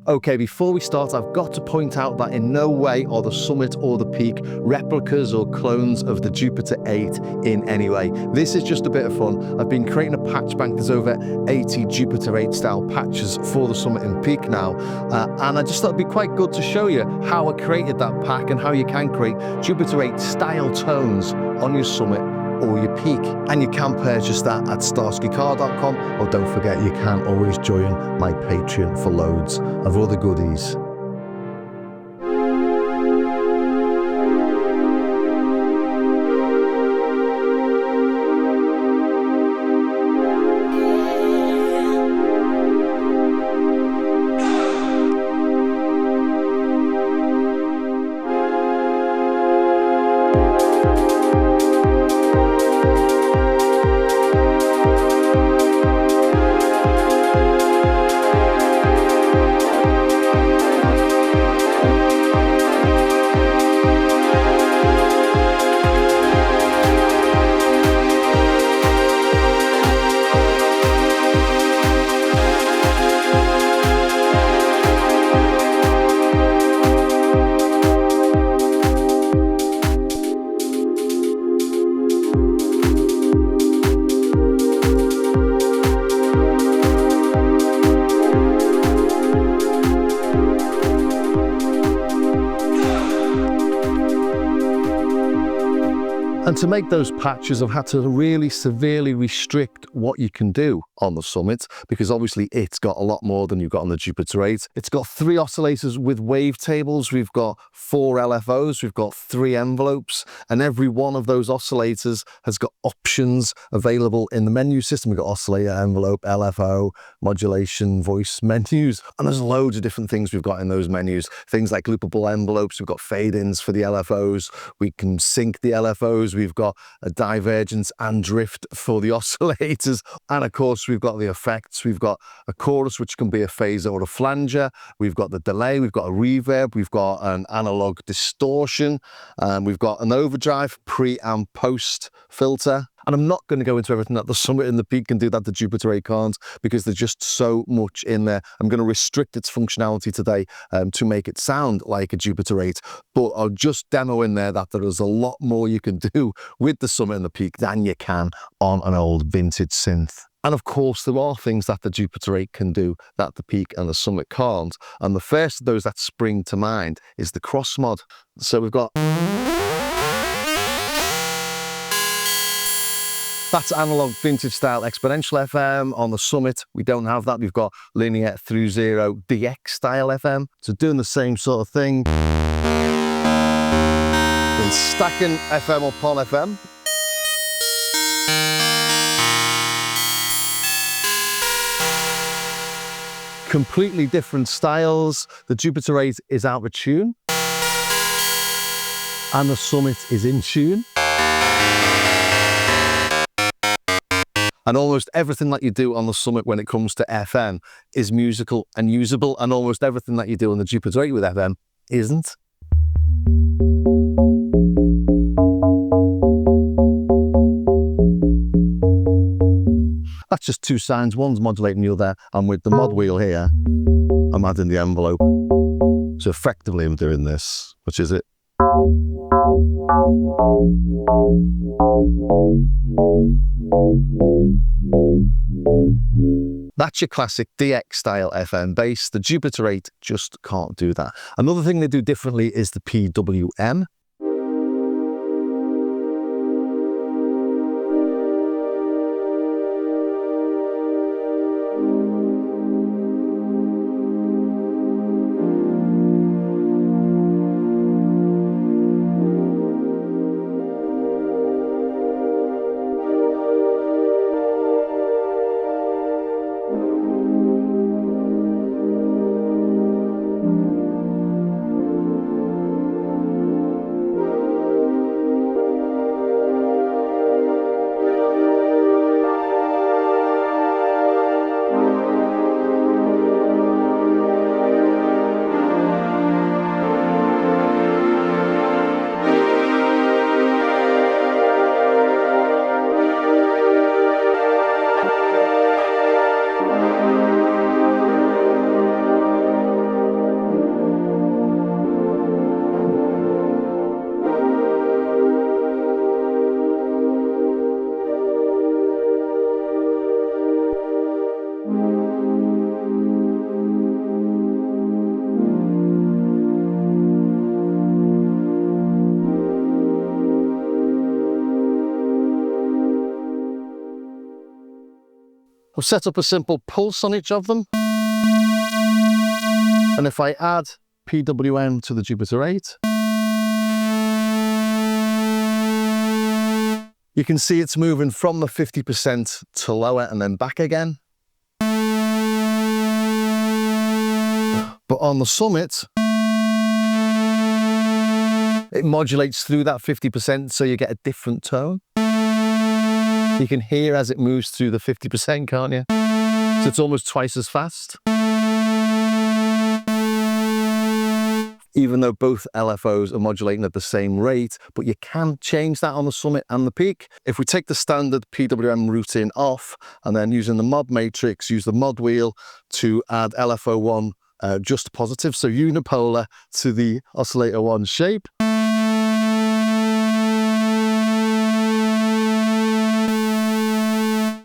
Okay, before we start, I've got to point out that in no way are the Summit or the Peak replicas or clones of the Jupiter-8 in any way. This is just a bit of fun. I've been creating a patch bank. There's over 80 Jupiter-8 style patches for the Summit and Peak now. And I just thought it'd be quite good to show you how I created that pack and how you can create Jupiter-8 style tones on your Summit or your Peak. And you can purchase that at starskycar.com, or don't forget you can always join my Patreon for loads of other goodies. And to make those patches, I've had to really severely restrict what you can do on the Summit, because obviously it's got a lot more than you've got on the Jupiter-8. It's got 3 oscillators with wavetables. We've got 4 LFOs. We've got 3 envelopes, and every one of those oscillators has got options available in the menu system. We've got oscillator, envelope, LFO, modulation, voice menus, and there's loads of different things we've got in those menus. Things like loopable envelopes. We've got fade-ins for the LFOs. We can sync the LFOs. We've got a divergence and drift for the oscillators. And of course, we've got the effects. We've got a chorus, which can be a phaser or a flanger. We've got the delay. We've got a reverb. We've got an analog distortion. We've got an overdrive, pre and post filter. And I'm not going to go into everything that the Summit and the Peak can do that the Jupiter-8 can't, because there's just so much in there. I'm going to restrict its functionality today to make it sound like a Jupiter-8, but I'll just demo in there that there is a lot more you can do with the Summit and the Peak than you can on an old vintage synth. And of course, there are things that the Jupiter-8 can do that the Peak and the Summit can't. And the first of those that spring to mind is the cross mod. So we've got... That's analog vintage style exponential FM. On the Summit, we don't have that. We've got linear through 0 DX style FM. So doing the same sort of thing. Then stacking FM upon FM. Completely different styles. The Jupiter-8 is out of tune. And the Summit is in tune. And almost everything that you do on the Summit when it comes to FM is musical and usable, and almost everything that you do on the Jupiter-8 with FM isn't. That's just 2 signs, one's modulating the other, and with the mod wheel here, I'm adding the envelope. So effectively I'm doing this, which is it. That's your classic DX style FM bass. The Jupiter-8 just can't do that. Another thing they do differently is the PWM. I've set up a simple pulse on each of them. And if I add PWM to the Jupiter-8, you can see it's moving from the 50% to lower and then back again. But on the Summit, it modulates through that 50%, so you get a different tone. You can hear as it moves through the 50%, can't you? So it's almost twice as fast. Even though both LFOs are modulating at the same rate, but you can change that on the Summit and the Peak. If we take the standard PWM routing off and then using the mod matrix, use the mod wheel to add LFO1 just positive, so unipolar to the oscillator 1 shape.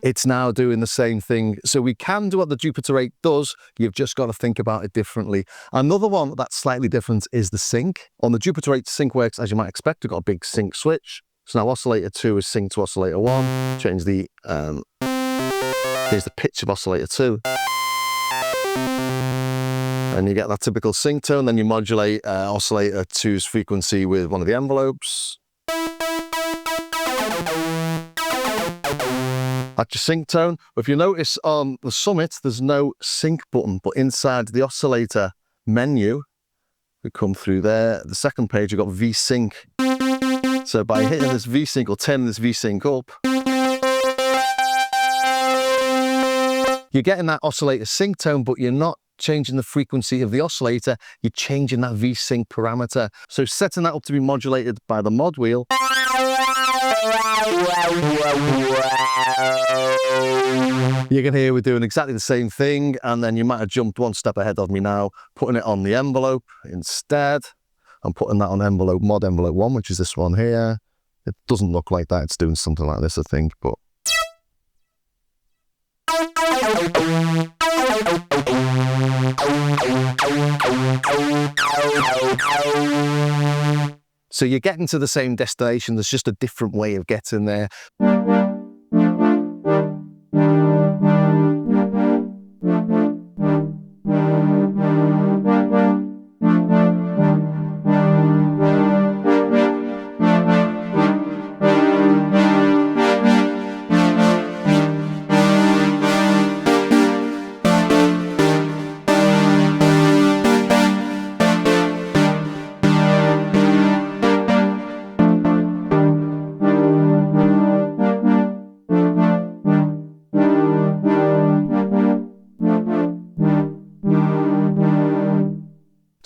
It's now doing the same thing. So we can do what the Jupiter-8 does, you've just got to think about it differently. Another one that's slightly different is the sync. On the Jupiter-8, sync works as you might expect. We've got a big sync switch. So now oscillator 2 is synced to oscillator 1. Change the, here's the pitch of oscillator 2. And you get that typical sync tone, then you modulate oscillator 2's frequency with one of the envelopes. That's your sync tone. If you notice on the Summit, there's no sync button, but inside the oscillator menu, we come through there, the second page, you've got V-Sync. So by hitting this V-Sync or turning this V-Sync up, you're getting that oscillator sync tone, but you're not changing the frequency of the oscillator, you're changing that V-Sync parameter. So setting that up to be modulated by the mod wheel, you can hear we're doing exactly the same thing, and then you might have jumped one step ahead of me now, putting it on the envelope instead. I'm putting that on envelope, mod envelope 1, which is this one here. It doesn't look like that, it's doing something like this, I think, but... So you're getting to the same destination, there's just a different way of getting there.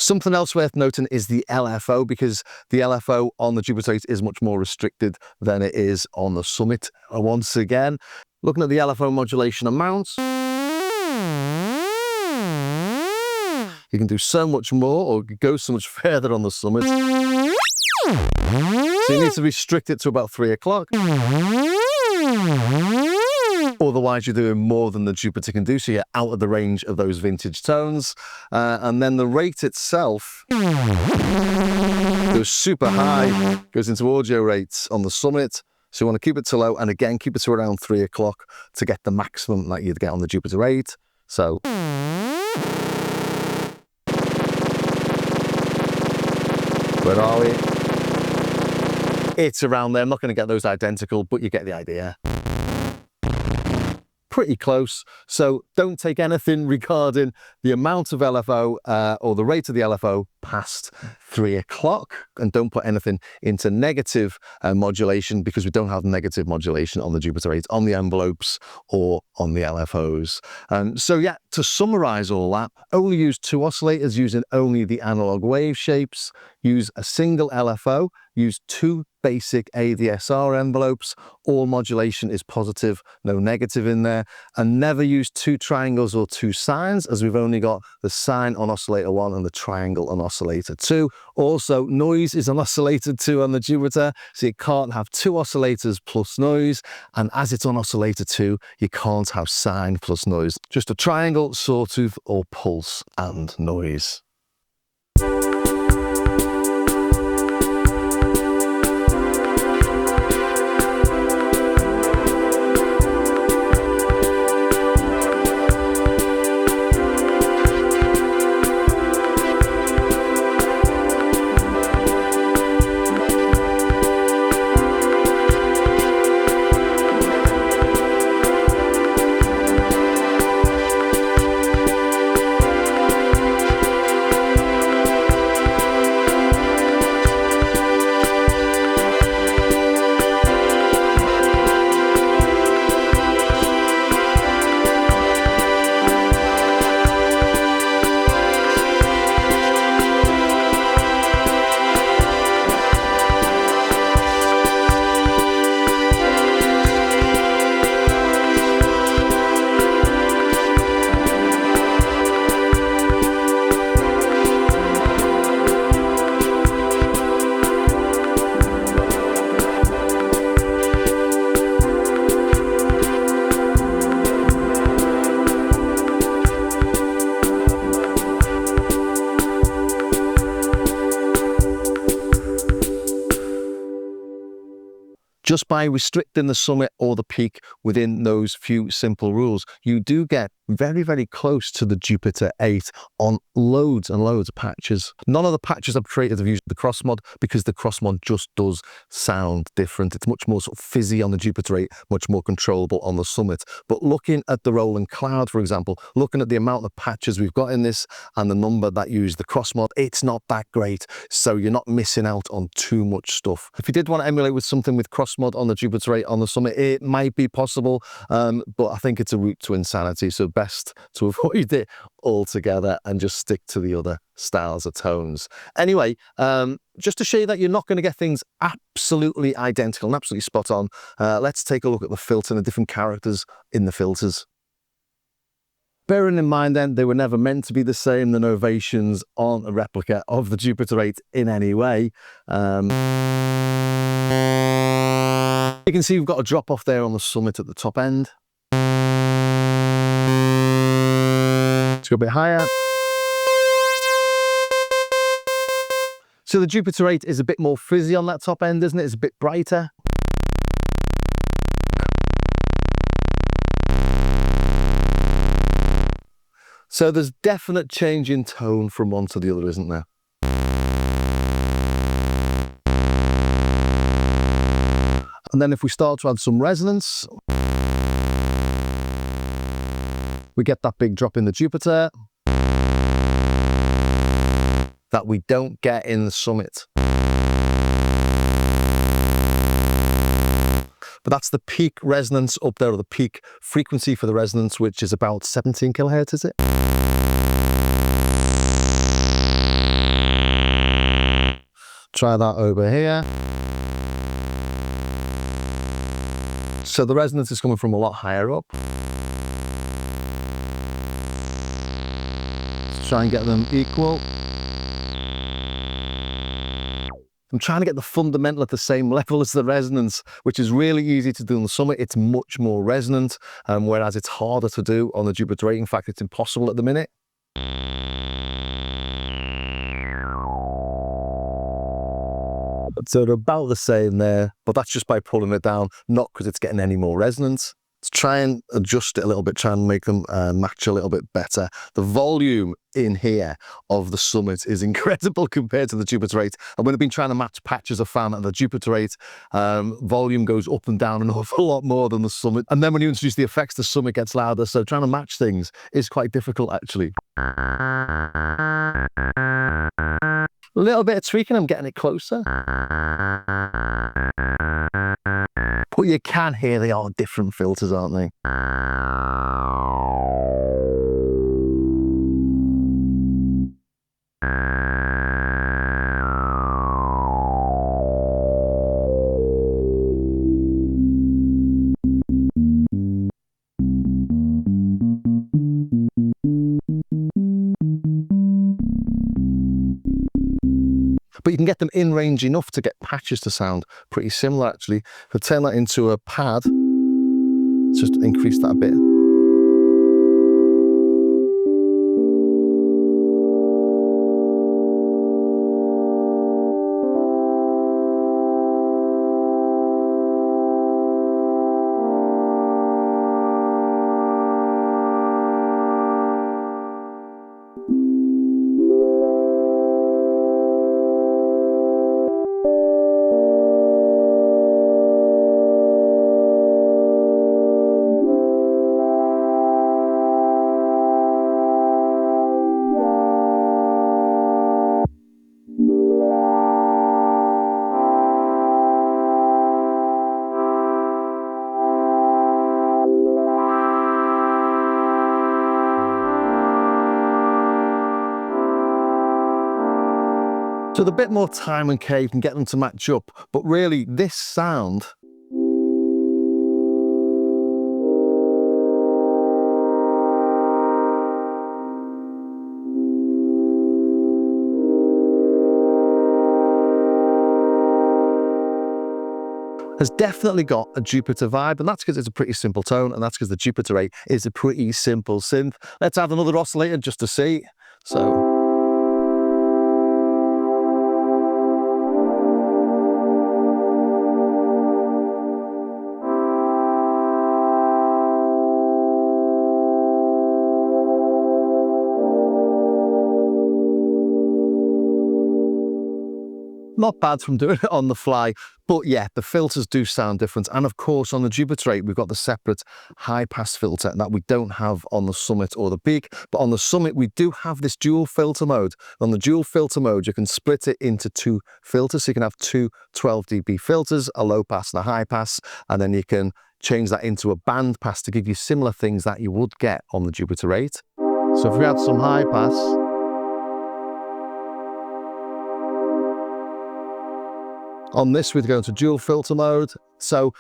Something else worth noting is the LFO, because the LFO on the Jupiter-8 is much more restricted than it is on the Summit. Once again, looking at the LFO modulation amounts, you can do so much more or go so much further on the Summit. So you need to restrict it to about 3 o'clock. Otherwise, you're doing more than the Jupiter can do, so you're out of the range of those vintage tones. And then the rate itself goes super high, goes into audio rates on the Summit. So you want to keep it to low, and again, keep it to around 3 o'clock to get the maximum that you'd get on the Jupiter-8. So... where are we? It's around there. I'm not going to get those identical, but you get the idea. Pretty close. So don't take anything regarding the amount of LFO or the rate of the LFO past 3 o'clock, and don't put anything into negative modulation, because we don't have negative modulation on the Jupiter-8 on the envelopes or on the LFOs. So yeah, to summarize all that, only use 2 oscillators using only the analog wave shapes, use a single LFO, use 2 basic ADSR envelopes, all modulation is positive, no negative in there, and never use 2 triangles or 2 sines, as we've only got the sine on oscillator 1 and the triangle on oscillator 2. Also, noise is on oscillator 2 on the Jupiter, so you can't have 2 oscillators plus noise, and as it's on oscillator 2, you can't have sine plus noise. Just a triangle, sawtooth, or pulse and noise. Just by restricting the summit or the peak within those few simple rules, you do get very, very close to the Jupiter-8 on loads and loads of patches. None of the patches I've created have used the cross mod because the cross mod just does sound different. It's much more sort of fizzy on the Jupiter-8, much more controllable on the summit. But looking at the Roland Cloud, for example, looking at the amount of patches we've got in this and the number that use the cross mod, it's not that great. So you're not missing out on too much stuff. If you did want to emulate with something with cross mod on the Jupiter-8 on the summit, it might be possible, but I think it's a route to insanity. So best to avoid it altogether and just stick to the other styles of tones. Anyway, just to show you that you're not going to get things absolutely identical and absolutely spot on, let's take a look at the filter and the different characters in the filters. Bearing in mind then, they were never meant to be the same, the Novations aren't a replica of the Jupiter-8 in any way. You can see we've got a drop off there on the summit at the top end. Let's go a bit higher. So the Jupiter-8 is a bit more frizzy on that top end, isn't it? It's a bit brighter. So there's definite change in tone from one to the other, isn't there? And then if we start to add some resonance, we get that big drop in the Jupiter that we don't get in the summit. But that's the peak resonance up there, or the peak frequency for the resonance, which is about 17 kilohertz, is it? Try that over here. So the resonance is coming from a lot higher up. Let's try and get them equal. I'm trying to get the fundamental at the same level as the resonance, which is really easy to do on the summit. It's much more resonant, whereas it's harder to do on the Jupiter-8. In fact, it's impossible at the minute. So they're about the same there, but that's just by pulling it down, not because it's getting any more resonance. Let's try and adjust it a little bit, try and make them match a little bit better. The volume in here of the summit is incredible compared to the Jupiter-8. And when I've been trying to match patches, I found that the Jupiter-8 volume goes up and down an awful lot more than the summit. And then when you introduce the effects, the summit gets louder. So trying to match things is quite difficult, actually. A little bit of tweaking, I'm getting it closer. But you can hear they are different filters, aren't they? But you can get them in range enough to get patches to sound pretty similar, actually. If I turn that into a pad, let's just increase that a bit. So with a bit more time and care, you can get them to match up. But really, this sound has definitely got a Jupiter vibe, and that's because it's a pretty simple tone, and that's because the Jupiter-8 is a pretty simple synth. Let's add another oscillator just to see. So. Not bad from doing it on the fly, but yeah, the filters do sound different. And of course, on the Jupiter-8, we've got the separate high-pass filter that we don't have on the Summit or the Peak. But on the Summit, we do have this dual filter mode. On the dual filter mode, you can split it into 2 filters. So you can have 2 12 dB filters, a low pass and a high pass, and then you can change that into a band pass to give you similar things that you would get on the Jupiter-8. So if we had some high pass, on this, we'd go into dual filter mode. So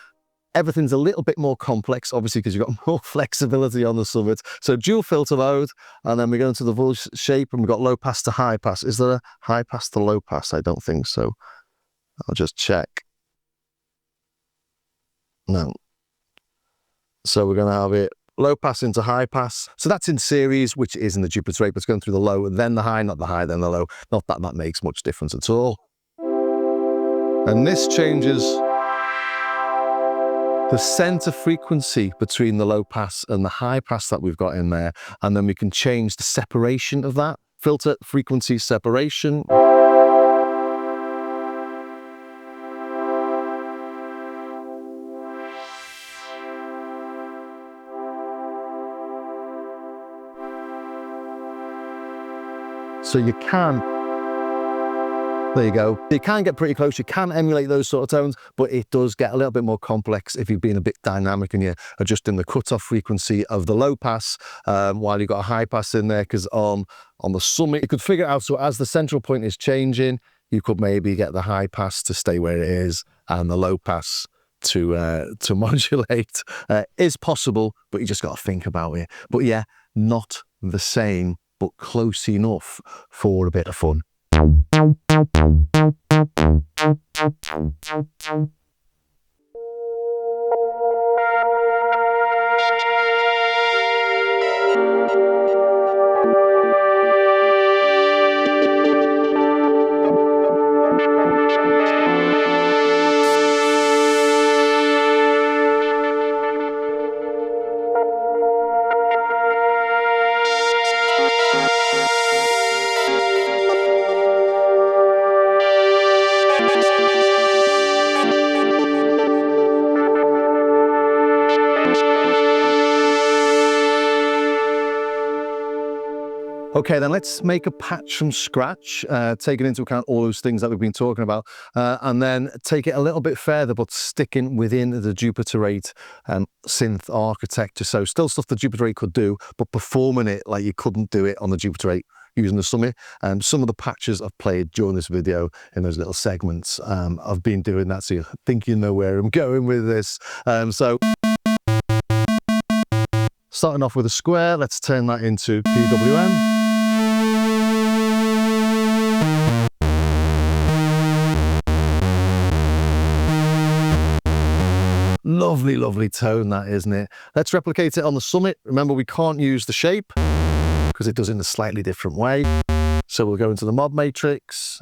everything's a little bit more complex, obviously, because you've got more flexibility on the Summit. So dual filter mode, and then we go into the voice shape, and we've got low pass to high pass. Is there a high pass to low pass? I don't think so. I'll just check. No. So we're going to have it low pass into high pass. So that's in series, which is in the Jupiter-8, but it's going through the low, then the high, not the high, then the low. Not that that makes much difference at all. And this changes the center frequency between the low pass and the high pass that we've got in there. And then we can change the separation of that. Filter frequency separation. So you can, there you go. You can get pretty close. You can emulate those sort of tones, but it does get a little bit more complex if you've been a bit dynamic and you're adjusting the cutoff frequency of the low pass while you've got a high pass in there, because on the Summit, you could figure it out. So as the central point is changing, you could maybe get the high pass to stay where it is and the low pass to modulate. Is possible, but you just got to think about it. But yeah, not the same, but close enough for a bit of fun. Okay, then let's make a patch from scratch, taking into account all those things that we've been talking about, and then take it a little bit further, but sticking within the Jupiter-8 synth architecture. So still stuff the Jupiter-8 could do, but performing it like you couldn't do it on the Jupiter-8 using the Summit. And some of the patches I've played during this video in those little segments, I've been doing that, so you think you know where I'm going with this. So starting off with a square, let's turn that into PWM. Lovely, lovely tone that, isn't it? Let's replicate it on the Summit. Remember, we can't use the shape because it does it in a slightly different way. So we'll go into the mod matrix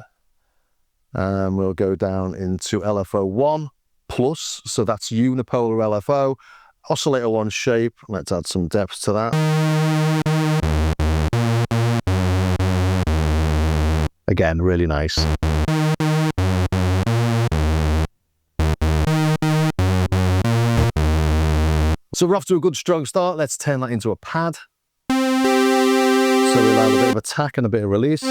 and we'll go down into LFO 1 plus. So that's unipolar LFO. Oscillator 1 shape. Let's add some depth to that. Again, really nice. So we're off to a good strong start. Let's turn that into a pad. So we'll have a bit of attack and a bit of release.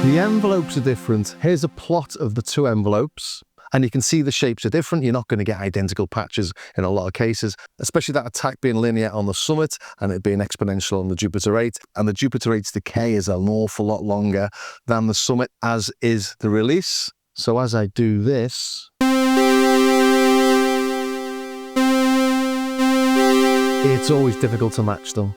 The envelopes are different. Here's a plot of the 2 envelopes. And you can see the shapes are different. You're not going to get identical patches in a lot of cases, especially that attack being linear on the Summit and it being exponential on the Jupiter-8. And the Jupiter-8's decay is an awful lot longer than the Summit, as is the release. So as I do this, it's always difficult to match them.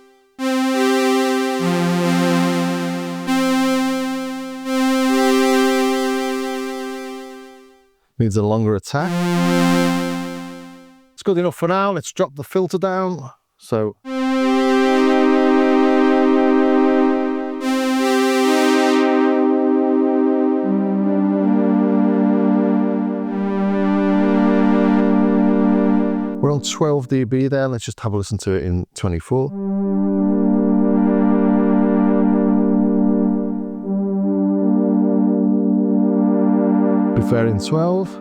Needs a longer attack. It's good enough for now. Let's drop the filter down. So we're We're on 12 dB there. Let's just have a listen to it in 24. Prefer in 12.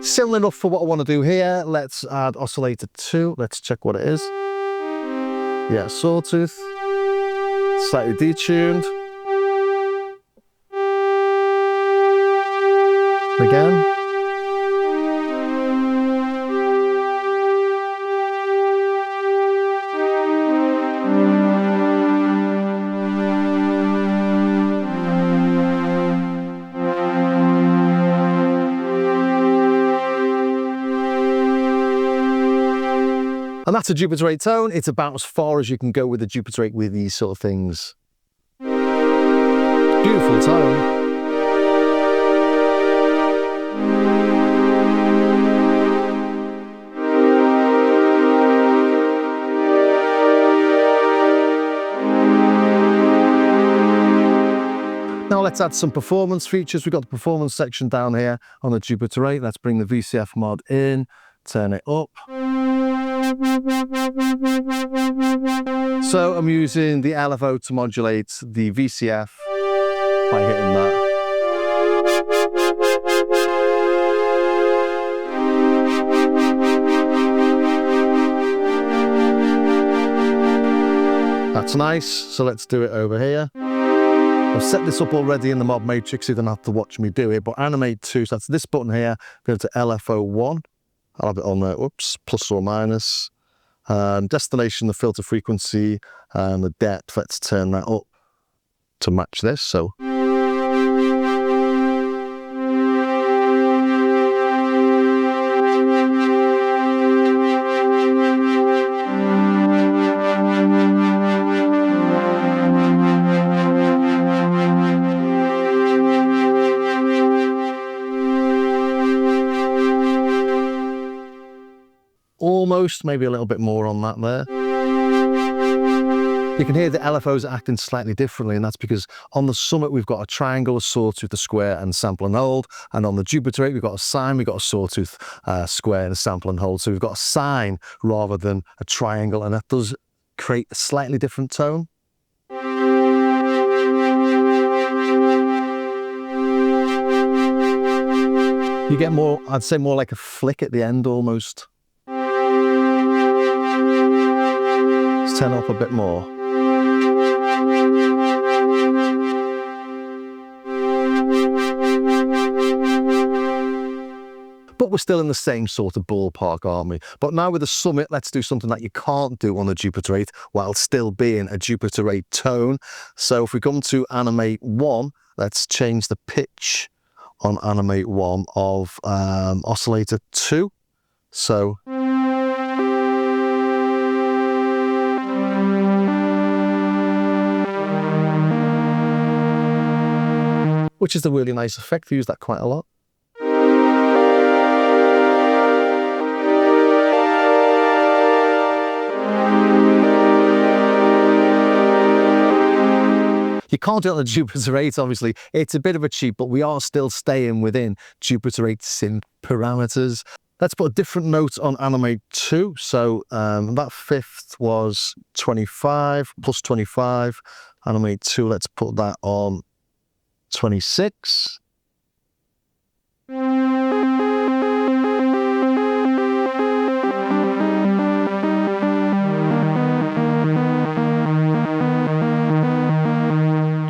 Similar enough for what I want to do here. Let's add oscillator 2. Let's check what it is. Yeah, sawtooth. Slightly detuned. Again. And that's a Jupiter-8 tone. It's about as far as you can go with a Jupiter-8 with these sort of things. Beautiful tone. Now let's add some performance features. We've got the performance section down here on the Jupiter-8. Let's bring the VCF mod in, turn it up. So I'm using the LFO to modulate the VCF by hitting that. That's nice, so let's do it over here. I've set this up already in the mod matrix, so you don't have to watch me do it, but animate 2, so that's this button here, go to LFO 1. I'll have it on there, whoops, plus or minus. Destination, the filter frequency, and the depth, let's turn that up to match this, so. Almost, maybe a little bit more on that there. You can hear the LFOs acting slightly differently, and that's because on the Summit we've got a triangle, a sawtooth, a square, and sample and hold. And on the Jupiter-8 we've got a sine, we've got a sawtooth, square, and a sample and hold. So we've got a sine rather than a triangle, and that does create a slightly different tone. You get more, I'd say more like a flick at the end almost. Let's turn up a bit more. But we're still in the same sort of ballpark, aren't we? But now with the Summit, let's do something that you can't do on the Jupiter-8 while still being a Jupiter-8 tone. So if we come to animate 1, let's change the pitch on animate 1 of oscillator 2. So which is a really nice effect. We use that quite a lot. You can't do it on the Jupiter-8, obviously. It's a bit of a cheat, but we are still staying within Jupiter-8 synth parameters. Let's put a different note on animate 2. So that fifth was 25 plus 25. Animate 2, let's put that on 26.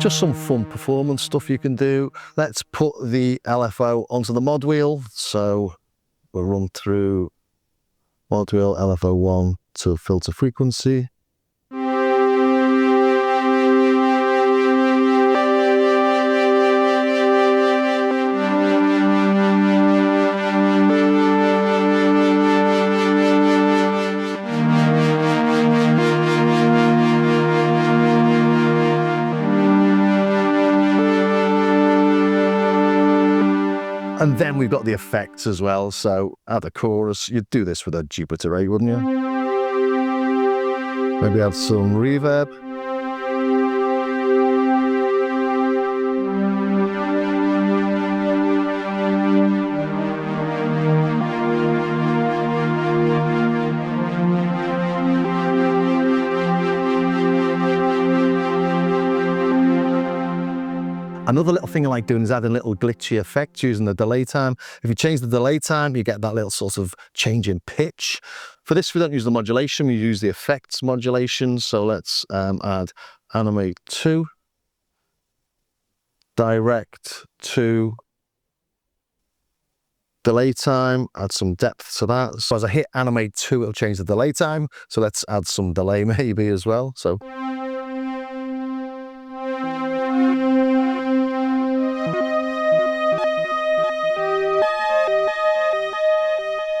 Just some fun performance stuff you can do. Let's put the LFO onto the mod wheel. So we'll run through mod wheel LFO 1 to filter frequency. And then we've got the effects as well. So add a chorus. You'd do this with a Jupiter-8, wouldn't you? Maybe add some reverb. Another little thing I like doing is adding little glitchy effects using the delay time. If you change the delay time, you get that little sort of change in pitch. For this, we don't use the modulation, we use the effects modulation. So let's add animate 2, direct to delay time, add some depth to that. So as I hit animate 2, it'll change the delay time. So let's add some delay maybe as well. So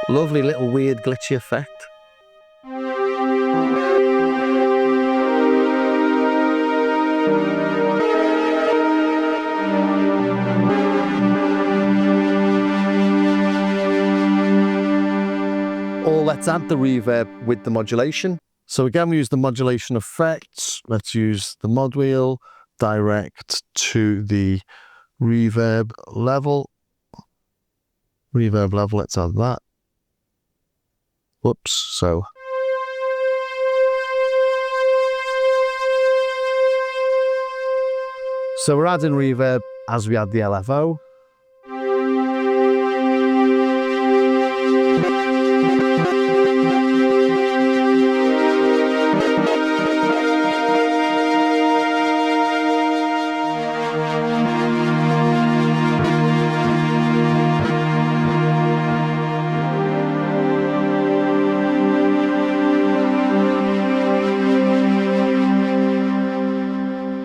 lovely little weird glitchy effect. Or let's add the reverb with the modulation. So again, we use the modulation effects. Let's use the mod wheel, direct to the reverb level. Reverb level, let's add that. Whoops, so. So we're adding reverb as we add the LFO.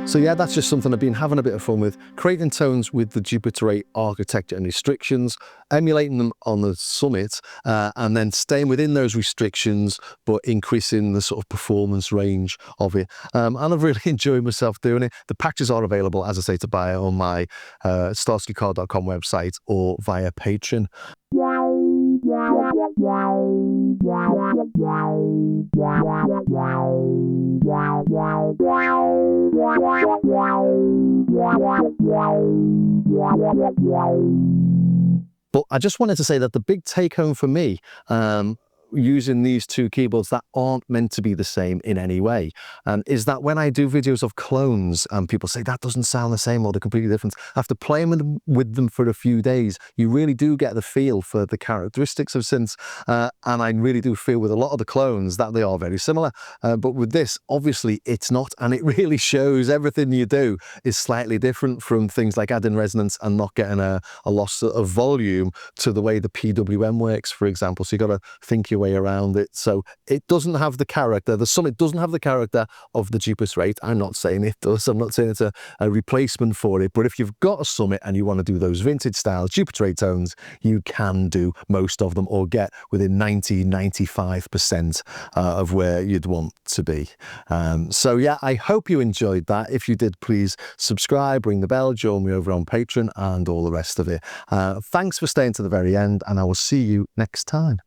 So yeah, that's just something I've been having a bit of fun with, creating tones with the Jupiter-8 architecture and restrictions, emulating them on the Summit, and then staying within those restrictions, but increasing the sort of performance range of it. And I've really enjoyed myself doing it. The patches are available, as I say, to buy on my starskycar.com website or via Patreon. But I just wanted to say that the big take home for me, using these two keyboards that aren't meant to be the same in any way, is that when I do videos of clones and people say that doesn't sound the same or they're completely different, after playing with them for a few days, you really do get the feel for the characteristics of synths, and I really do feel with a lot of the clones that they are very similar, but with this, obviously it's not, and it really shows. Everything you do is slightly different, from things like adding resonance and not getting a loss of volume to the way the PWM works, for example. So you've got to think your way around it. So it doesn't have the character, the Summit doesn't have the character of the Jupiter-8. I'm not saying it does, I'm not saying it's a replacement for it, but if you've got a Summit and you want to do those vintage style Jupiter-8 tones, you can do most of them, or get within 90–95% of where you'd want to be. So yeah, I hope you enjoyed that. If you did, please subscribe, ring the bell, join me over on Patreon and all the rest of it. Thanks for staying to the very end, and I will see you next time.